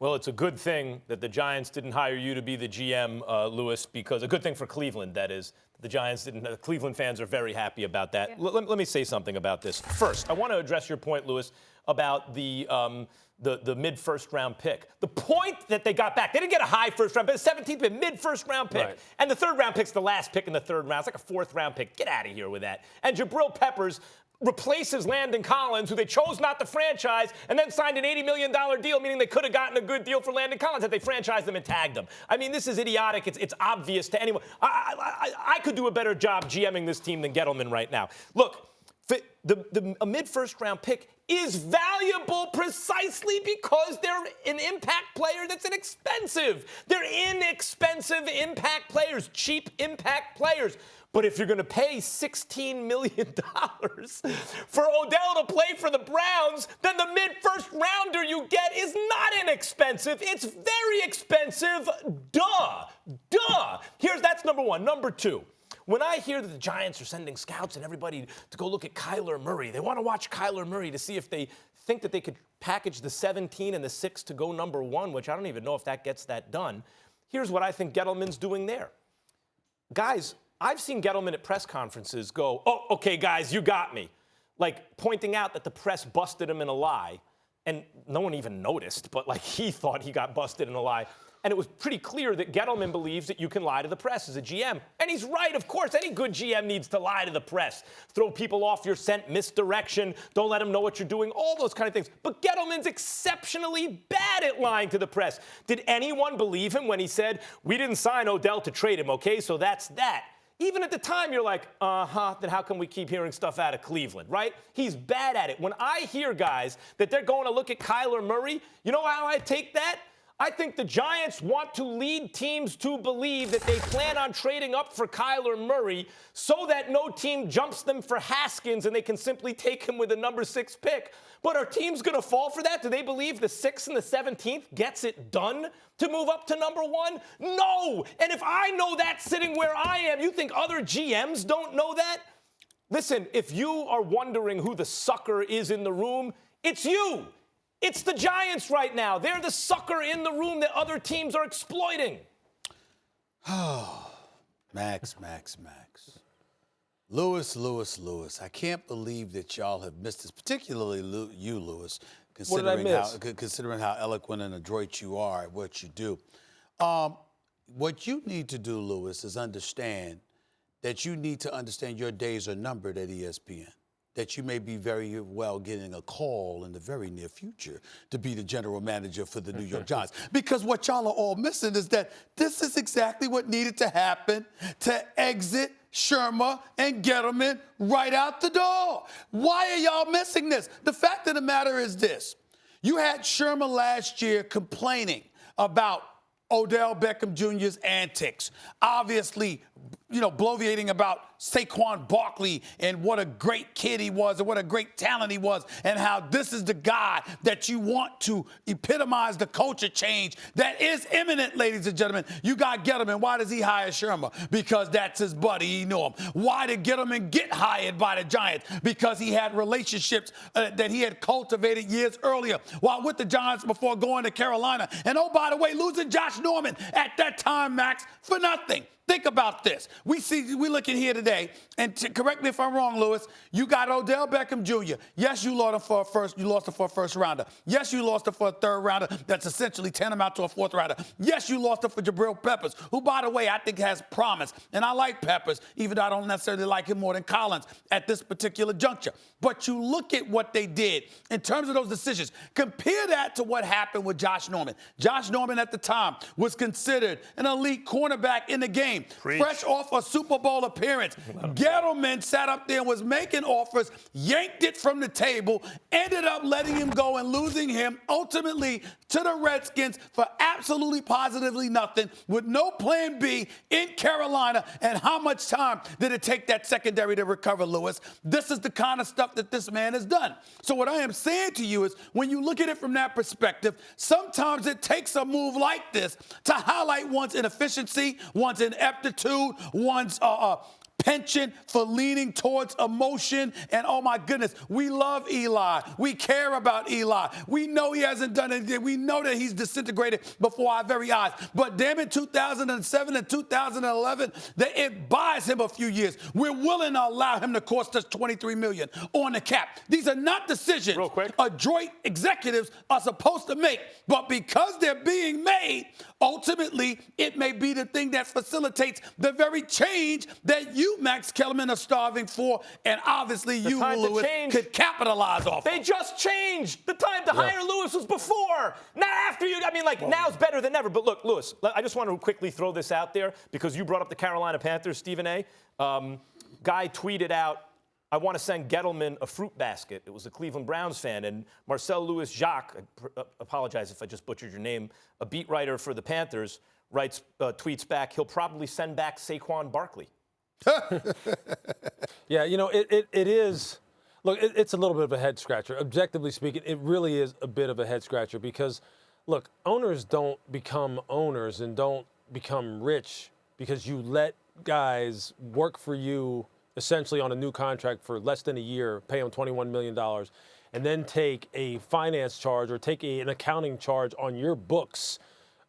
Well, it's a good thing that the Giants didn't hire you to be the GM, Lewis, because a good thing for Cleveland, that is. The Giants didn't. Cleveland fans are very happy about that. Yeah. Let me say something about this. First, I want to address your point, Lewis, about the mid-first round pick. The point that they got back, they didn't get a high first round pick, 17th pick, mid-first round pick. Right. And the third round pick's the last pick in the third round. It's like a fourth round pick. Get out of here with that. And Jabril Peppers replaces Landon Collins, who they chose not to franchise, and then signed an $80 million deal, meaning they could have gotten a good deal for Landon Collins had they franchised him and tagged him. I mean, this is idiotic. It's obvious to anyone. I could do a better job GMing this team than Gettleman right now. Look, a mid-first round pick is valuable precisely because they're an impact player that's inexpensive. They're inexpensive impact players, cheap impact players. But if you're going to pay $16 million for Odell to play for the Browns, then the mid-first rounder you get is not inexpensive. It's very expensive. Duh. That's number one. Number two, when I hear that the Giants are sending scouts and everybody to go look at Kyler Murray, they want to watch Kyler Murray to see if they think that they could package the 17 and the 6 to go number one, which I don't even know if that gets that done. Here's what I think Gettleman's doing there. Guys, I've seen Gettleman at press conferences go, oh, okay, guys, you got me. Like pointing out that the press busted him in a lie. And no one even noticed, but like he thought he got busted in a lie. And it was pretty clear that Gettleman believes that you can lie to the press as a GM. And he's right, of course. Any good GM needs to lie to the press. Throw people off your scent, misdirection, don't let them know what you're doing, all those kind of things. But Gettleman's exceptionally bad at lying to the press. Did anyone believe him when he said, we didn't sign Odell to trade him, okay, so that's that? Even at the time, you're like, then how come we keep hearing stuff out of Cleveland, right? He's bad at it. When I hear, guys, that they're going to look at Kyler Murray, you know how I take that? I think the Giants want to lead teams to believe that they plan on trading up for Kyler Murray so that no team jumps them for Haskins and they can simply take him with the number 6 pick. But are teams going to fall for that? Do they believe the 6th and the 17th gets it done to move up to number 1? No! And if I know that sitting where I am, you think other GMs don't know that? Listen, if you are wondering who the sucker is in the room, it's you. It's the Giants right now. They're the sucker in the room that other teams are exploiting. Oh, Max. Lewis. I can't believe that y'all have missed this, particularly you, Lewis, considering how eloquent and adroit you are at what you do. What you need to do, Lewis, is understand that you need to understand your days are numbered at ESPN. That you may be very well getting a call in the very near future to be the general manager for the New York Giants. Because what y'all are all missing is that this is exactly what needed to happen to exit Shurmur and Gettleman right out the door. Why are y'all missing this? The fact of the matter is this. You had Shurmur last year complaining about Odell Beckham Jr.'s antics. Obviously, bloviating about Saquon Barkley and what a great kid he was and what a great talent he was and how this is the guy that you want to epitomize the culture change that is imminent, ladies and gentlemen. You got Gettleman. Why does he hire Shurmur? Because that's his buddy. He knew him. Why did Gettleman get hired by the Giants? Because he had relationships that he had cultivated years earlier while with the Giants before going to Carolina. And oh, by the way, losing Josh Norman at that time, Max, for nothing. Think about this. We looking here today, and correct me if I'm wrong, Lewis. You got Odell Beckham Jr. Yes, you lost him for a first. You lost him for a first rounder. Yes, you lost him for a third rounder. That's essentially tantamount to a fourth rounder. Yes, you lost him for Jabril Peppers, who, by the way, I think has promise. And I like Peppers, even though I don't necessarily like him more than Collins at this particular juncture. But you look at what they did in terms of those decisions. Compare that to what happened with Josh Norman. Josh Norman at the time was considered an elite cornerback in the game. Preach. Fresh off a Super Bowl appearance. Gettleman sat up there and was making offers, yanked it from the table, ended up letting him go and losing him ultimately to the Redskins for absolutely positively nothing with no plan B in Carolina. And how much time did it take that secondary to recover, Lewis? This is the kind of stuff that this man has done. So what I am saying to you is when you look at it from that perspective, sometimes it takes a move like this to highlight one's inefficiency, one's ineptitude, one's penchant for leaning towards emotion. And oh my goodness, we love Eli. We care about Eli. We know he hasn't done anything. We know that he's disintegrated before our very eyes. But damn it, 2007 and 2011, it buys him a few years. We're willing to allow him to cost us $23 million on the cap. These are not decisions adroit executives are supposed to make. But because they're being made, ultimately, it may be the thing that facilitates the very change that you, Max Kellerman, are starving for, and obviously you, Lewis, could capitalize off. They just changed. The time to hire Lewis was before, not after you. I mean, like, now's better than ever. But look, Lewis, I just want to quickly throw this out there because you brought up the Carolina Panthers, Stephen A. Guy tweeted out, I want to send Gettleman a fruit basket. It was a Cleveland Browns fan. And Marcel Louis-Jacques, I apologize if I just butchered your name, a beat writer for the Panthers, tweets back, he'll probably send back Saquon Barkley. Yeah, you know, it is. Look, it's a little bit of a head scratcher. Objectively speaking, it really is a bit of a head scratcher because, look, owners don't become owners and don't become rich because you let guys work for you essentially on a new contract for less than a year, pay them $21 million, and then take a finance charge or take an accounting charge on your books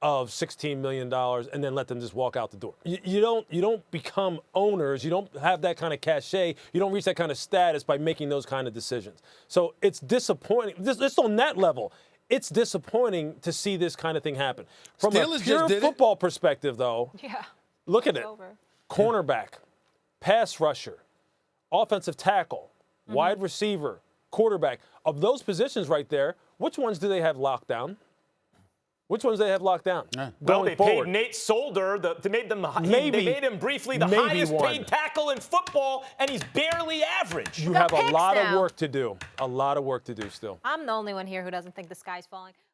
of $16 million and then let them just walk out the door. You don't become owners. You don't have that kind of cachet. You don't reach that kind of status by making those kind of decisions. So it's disappointing. Just on that level, it's disappointing to see this kind of thing happen. From a pure football perspective, though, look at it. Cornerback, pass rusher, offensive tackle, wide receiver, quarterback. Of those positions right there, which ones do they have locked down? Which ones do they have locked down? Well, they paid Nate Solder. They made him briefly the highest paid tackle in football, and he's barely average. You have a lot of work to do. A lot of work to do still. I'm the only one here who doesn't think the sky's falling.